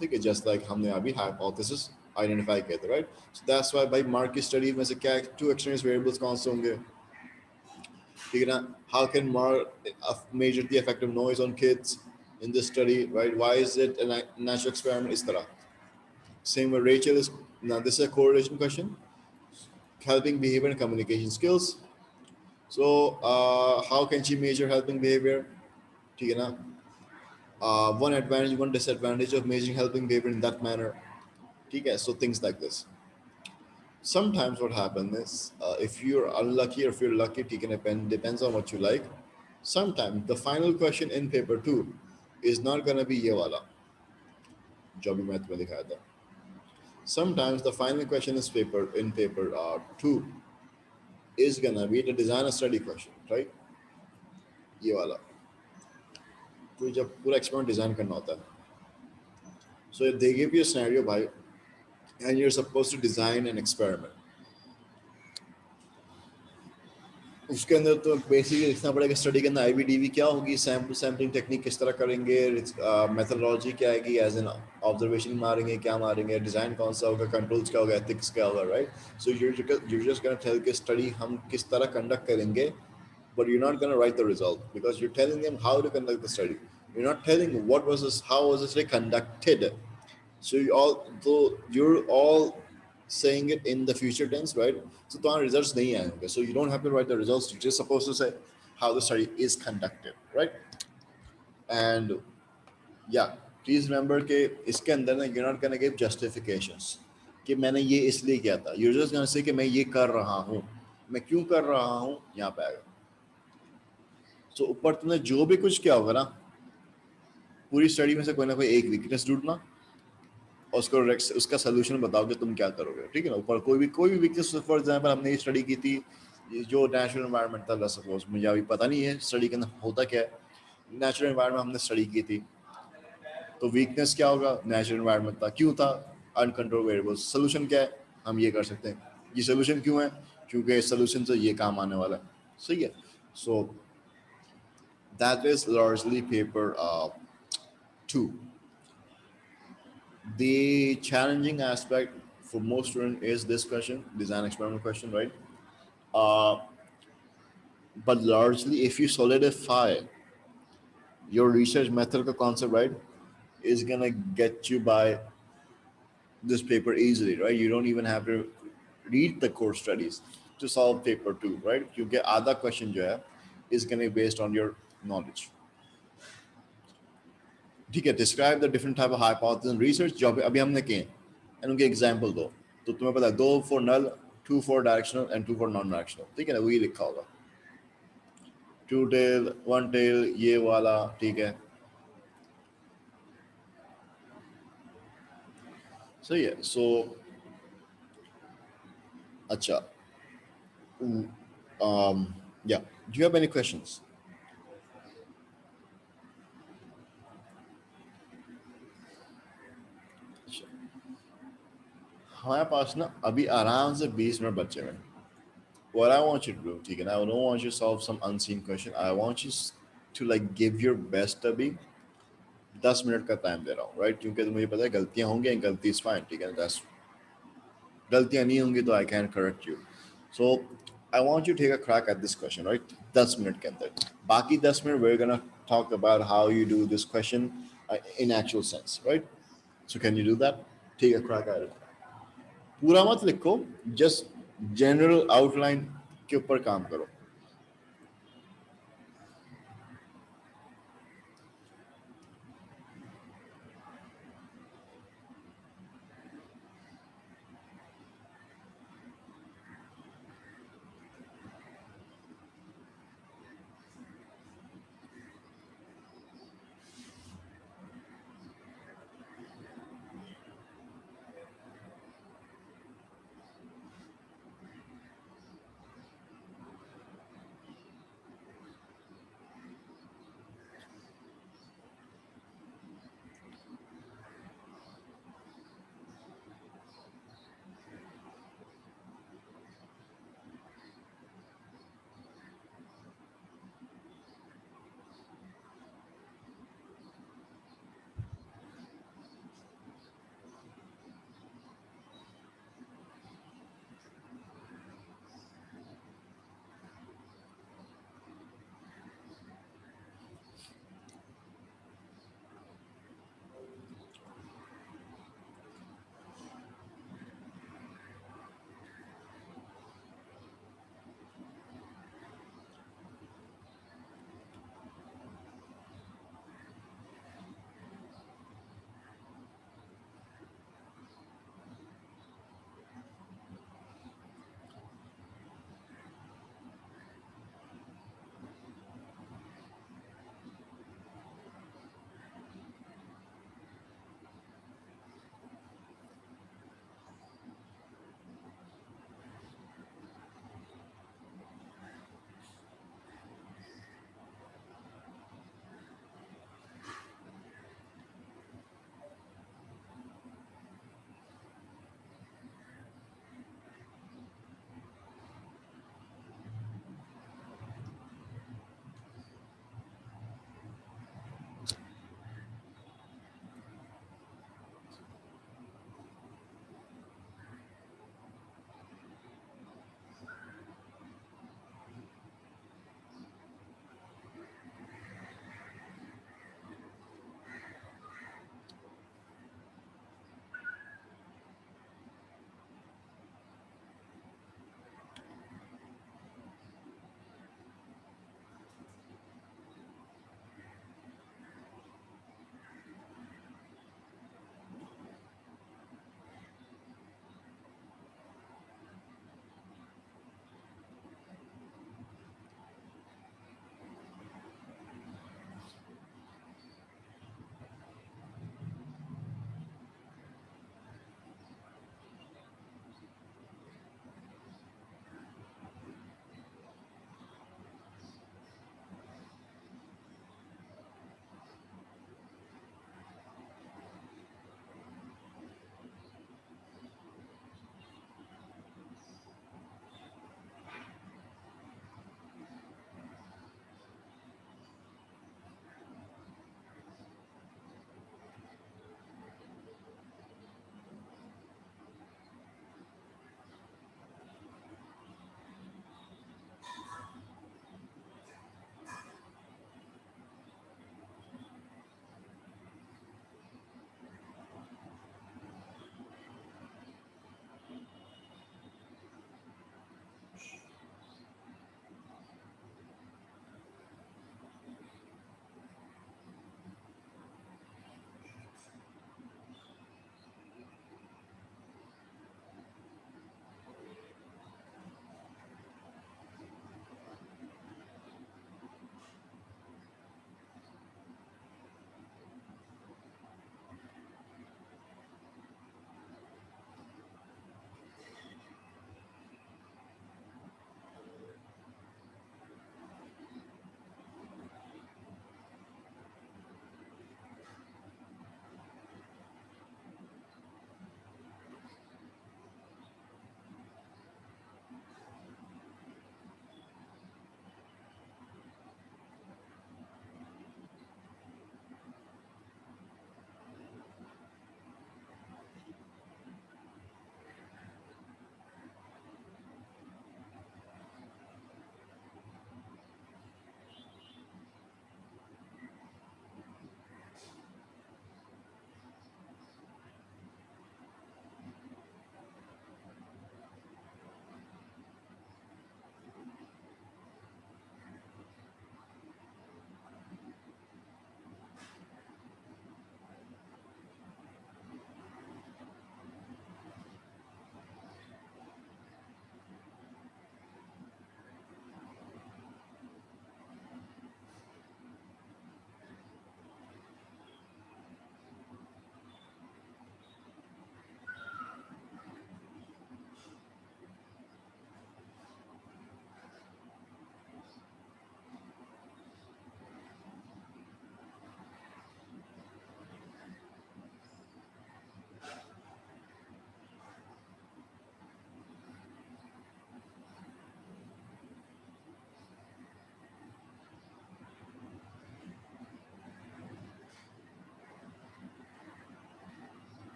ठीक है, just like हमने अभी hypothesis identify किया था, right? So that's why by market study में से क्या two extraneous variables कौन से होंगे, ठीक है ना? How can measure the effect of noise on kids in this study, right? Why is it a natural experiment? इस तरह. Same with Rachel is, now this is a correlation question, helping behavior and communication skills. So how can she measure helping behavior? ठीक है ना? One advantage, one disadvantage of measuring helping behavior in that manner. ठीक है? So things like this. Sometimes what happens is, if you're unlucky or if you're lucky, ठीक है, depends on what you like. Sometimes the final question in paper 2 is not going to be ये वाला जो भी मैं तुम्हें दिखाया था. Sometimes the final question is paper 2 is going to be the design a study question, right? ये वाला तो जब पूरा experiment design करना होता है. So if they give you a scenario, भाई, and you're supposed to design an experiment, उसके अंदर तो बेसिकली लिखना पड़ेगा स्टडी के अंदर आईवीडीवी क्या होगी, सैम्पलिंग टेक्निक किस तरह करेंगे, मेथोडोलॉजी क्या आएगी, एज एन ऑब्जर्वेशन मारेंगे, क्या मारेंगे, डिज़ाइन कौन सा होगा, कंट्रोल्स क्या होगा, एथिक्स क्या होगा, right? So you just gonna tell के स्टडी हम किस तरह कंडक्ट करेंगे, but you're not going to write the result because you're telling them how to conduct the study. You're not telling what was this, how was this conducted. So you're all saying it in the future tense, right? So the results nahi aayenge. So you don't have to write the results. You're just supposed to say how the study is conducted, right? And yeah, please remember कि इसके अंदर ना you're not gonna give justifications कि मैंने ये इसलिए किया था. You're just gonna say कि मैं ये कर रहा हूँ, मैं क्यों कर रहा हूँ, यहाँ पे आएगा. So ऊपर तुमने जो भी कुछ किया होगा ना, पूरी स्टडी में से कोई ना कोई एक वीकनेस ढूंढना और उसका सोल्यूशन बताओ कि तुम क्या करोगे, ठीक है ना? ऊपर कोई भी वीकनेस, फॉर एग्जांपल हमने ये स्टडी की थी, जो नेचुरल एनवायरनमेंट था, सपोज मुझे अभी पता नहीं है स्टडी के अंदर होता क्या है, नेचुरल एनवायरनमेंट हमने स्टडी की थी, तो वीकनेस क्या होगा, नेचुरल एनवायरनमेंट था, क्यों था, अनकंट्रोल वेरिएबल्स. सोल्यूशन क्या है, हम ये कर सकते हैं. ये सोल्यूशन क्यों है, क्योंकि सोल्यूशन से ये काम आने वाला है. सही है. So that is largely paper 2. The challenging aspect for most students is this question, design experiment question, right? Uh, but largely, if you solidify your research method concept, right, is gonna get you by this paper easily, right? You don't even have to read the core studies to solve paper 2, right? You get other question जो है is gonna be based on your knowledge. ठीक है, describe the different type of hypothesis in research जो अभी हमने किए and उनके example दो. तो तुम्हें पता है 2 for null, 2 for directional and 2 for non directional, ठीक है ना? वही लिखा होगा, 2 टेल, 1 टेल, ये वाला, ठीक है. सही है. सो अच्छा, या do you have any questions? हमारे पास ना अभी आराम से 20 मिनट बचे हुए हैं. What I want you to do, ठीक है ना, I don't want you to solve some unseen question. I want you to like give your best अभी 10 मिनट का टाइम दे रहा हूँ, राइट? क्योंकि मुझे पता है गलतियां होंगी, गलती इज फाइन, ठीक है. गलतियां नहीं होंगी तो I can correct you. So I want you to take a crack at this question, right? 10 minute के अंदर बाकी 10 minute we're gonna talk about how you do this question in actual sense, right? So can you do that? Take a crack at it. पूरा मत लिखो, just general outline के ऊपर काम करो.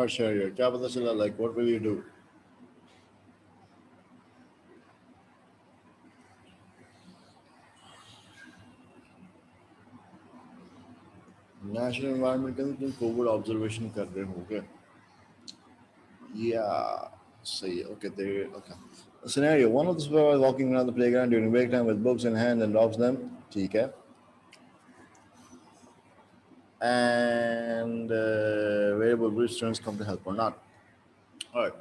Smart Shahriar. क्या पता चला, like what will you do? National environment के अंदर तुम कोविड ऑब्जर्वेशन कर रहे हो क्या? Yeah, सही है. Okay, there. Okay. A scenario: one of the supervisors walking around the playground during break time with books in hand and drops them. ठीक है. And variable which students come to help or not. All right.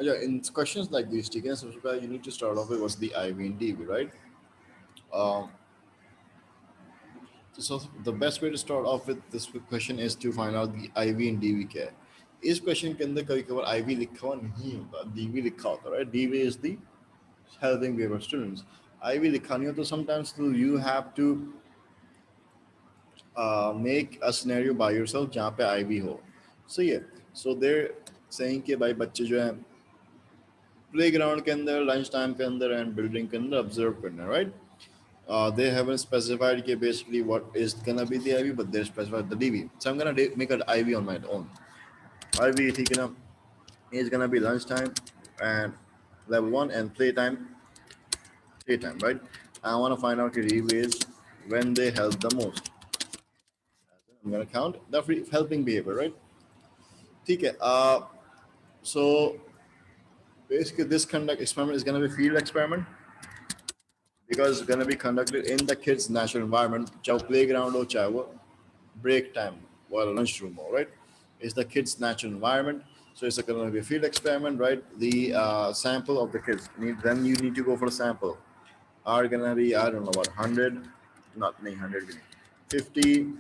Yeah, in questions like these, ठीक है, सबसे पहले you need to start off with what's the IV and DV, right? Um, so the best way to start off with this question is to find out the IV and DV क्या है. इस question के अंदर कभी कभार IV लिखा हुआ नहीं होता, DV लिखा होता, right? DV is the helping behavior students. IV लिखा नहीं हो तो sometimes you have to make a scenario by yourself जहाँ पे IV हो. So yeah, so they're saying कि भाई बच्चे जो हैं प्लेग्राउंड के अंदर, लंच टाइम के अंदर एंड बिल्डिंग के अंदर ऑब्जर्व करना, राइट? They haven't specified कि basically what is gonna be the IV, but they specified the DV. So I'm gonna make an IV on my own. IV, ठीक है ना? Is gonna be lunchtime and level one and playtime, right? I want to find out the DV is when they help the most. I'm gonna count the free helping behavior, right? ठीक है. So basically, this conduct experiment is gonna be field experiment because it's gonna be conducted in the kids' natural environment, चाहे playground हो, चाहे वो break time or lunchroom हो, right? It's the kids' natural environment. So it's going to be a field experiment, right? The sample of the kids. Then you need to go for a sample. Are gonna be, I don't know what, 100, not 100, 50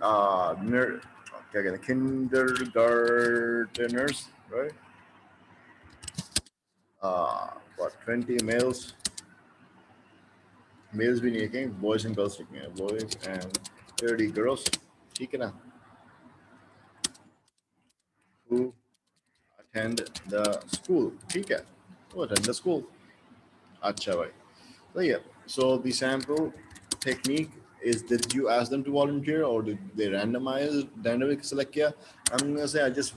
क्या कहते हैं, kindergarteners, right? What, 20 males भी नहीं लिखेंगे, boys and girls लिखेंगे, boys and 30 girls, ठीक है ना, who attend the school, ठीक है, who attend the school, अच्छा भाई. So yeah, so the sample technique is, did you ask them to volunteer or did they randomly select? Yeah, I'm gonna say I just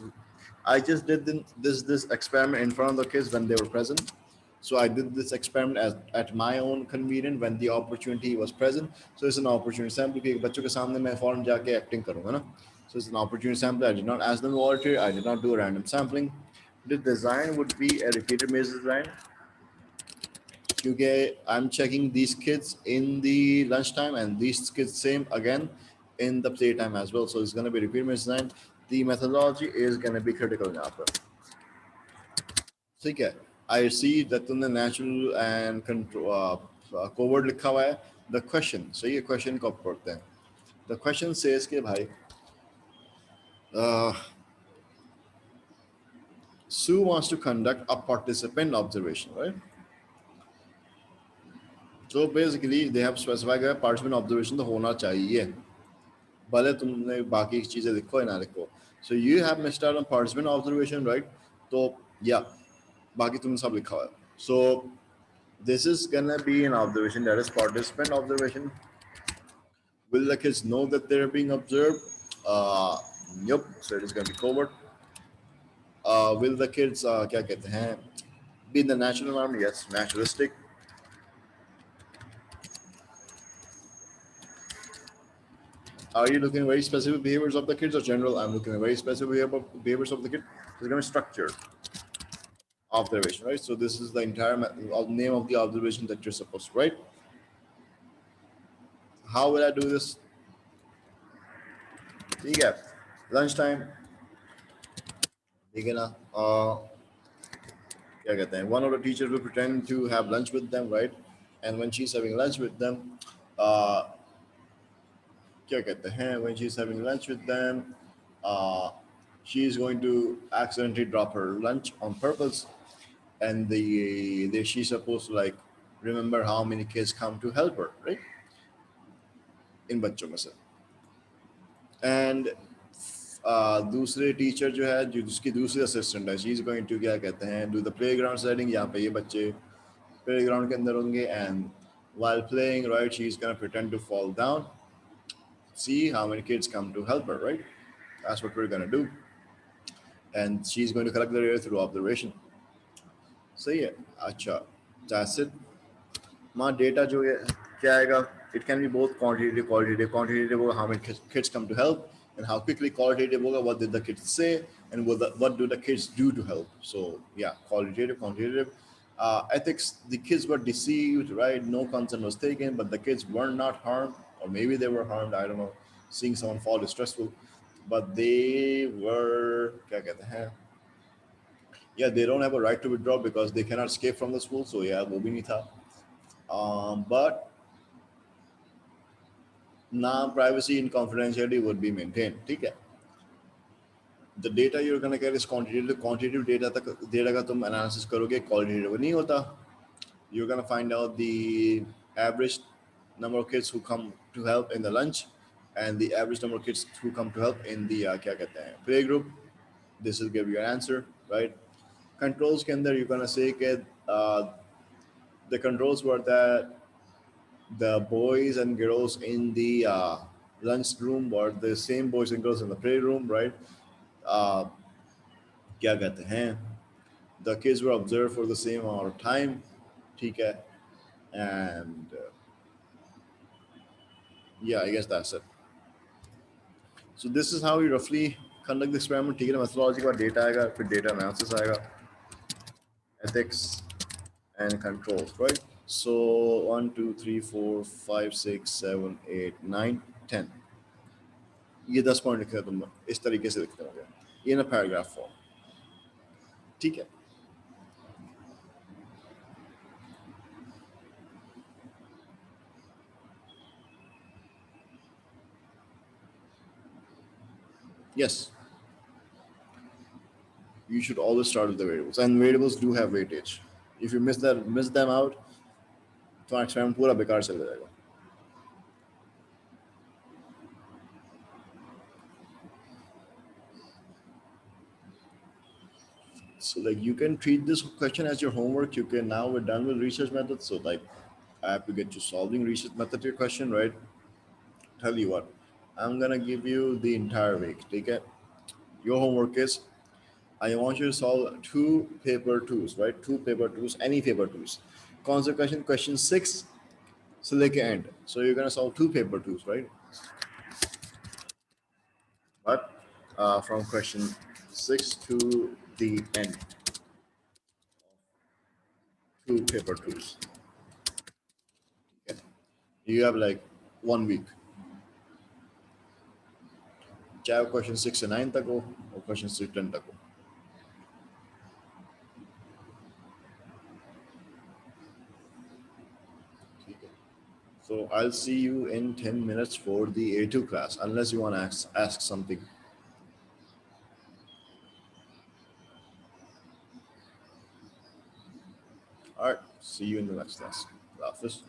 did this experiment in front of the kids when they were present. So I did this experiment at my own convenience when the opportunity was present. So it's an opportunity sample कि बच्चों के सामने मैं फौरन जाके acting करूँगा ना. So it's an opportunity sample. I did not ask them to volunteer. I did not do a random sampling. The design would be a repeated maze design. Okay, I'm checking these kids in the lunchtime and these kids same again in the playtime as well. So it's going to be repeat design. The methodology is going to be critical यहाँ पर. ठीक है. I see that तुमने natural and control covert लिखा हुआ है. The question, सही है, question को पढ़ते हैं. The question says कि भाई uh, Sue wants to conduct a participant observation, right? So basically they have specified that participant observation तो होना चाहिए. भले तुमने बाकी चीजें लिखो या ना लिखो. So you have missed out on participant observation, right? तो yeah, बाकी तुमने सब लिखा हुआ है. So this is gonna be an observation, that is participant observation. Will the kids know that they're being observed? Yep. So it is gonna be covert. Will the kids क्या कहते हैं, be in the natural environment? Yes, naturalistic. Are you looking at very specific behaviors of the kids or general? I'm looking at very specific behaviors of the kid. It's going to be structured observation, right? So this is the entire name of the observation that you're supposed to write. How will I do this? ठीक है, lunchtime, ठीक है ना, क्या कहते हैं, one of the teachers will pretend to have lunch with them, right? And when she's having lunch with them, uh, क्या कहते हैं, when she's having lunch with them, uh, she's going to accidentally drop her lunch on purpose, and she's supposed to like remember how many kids come to help her, right? इन बच्चों में से. And दूसरे teacher जो है, जो जिसकी दूसरी assistant है, शी इज गोइंग टू क्या कहते हैं, डू द प्लेग्राउंड सेटिंग. यहाँ पे ये बच्चे प्लेग्राउंड के अंदर होंगे and while playing, right, she's gonna pretend to fall down, see how many kids come to help her, right? That's what we're gonna do. and she's going to collect the data through observation. सही है. अच्छा, that's it. My data जो है क्या आएगा? It can be both quantitative, qualitative. Quantitative होगा how many kids come to help, and how quickly. Qualitative होगा what did the kids say, and what do the kids do to help. So yeah, qualitative, quantitative. Ethics, the kids were deceived, right? No consent was taken, but the kids were not harmed, or maybe they were harmed. I don't know. Seeing someone fall is stressful, but they were क्या कहते हैं? Yeah, they don't have a right to withdraw because they cannot escape from the school. So yeah, वो भी नहीं था. But now privacy and confidentiality would be maintained. ठीक है. The data you're gonna get is quantitative. Quantitative data तक data का तुम analysis करोगे, qualitative नहीं होता. You're gonna find out the average number of kids who come to help in the lunch, and the average number of kids who come to help in the क्या कहते हैं playgroup. This will give you an answer, right? Controls के अंदर you're gonna say that the controls were that the boys and girls in the lunch room were the same boys and girls in the playroom, right? Uh, क्या कहते हैं? The kids were observed for the same amount of time, ठीक है? And yeah, I guess that's it. So this is how we roughly conduct the experiment. ठीक है ना? Methodology का data आएगा, फिर data analysis आएगा, ethics and controls, right? So 1, 2, 3, 4, 5, 6, 7, 8, 9, 10. ये 10 पॉइंट लिखे तुम इस तरीके से लिखते हो इन अ पैराग्राफ फॉर्म. ठीक है. Yes, you should always start with the variables, and variables do have weightage. If you miss them out, तो एक्सपेरिमेंट पूरा बेकार चला जाएगा. So like you can treat this question as your homework. You can now we're done with research methods. So like I have to get you solving research method to your question, right? Tell you what, I'm gonna give you the entire week. Take it. Your homework is I want you to solve two paper twos, right? Two paper twos, any paper twos. Concept question 6, select end. So you're gonna solve two paper twos, right? But from question 6 to the end, two paper twos. Okay. You have like 1 week. चाहे question 6 से 9 तक हो और question 6 to 10 तक हो. ठीक है. So I'll see you in 10 minutes for the A2 class, unless you want to ask something. All right. See you in the next class. Allah Hafiz.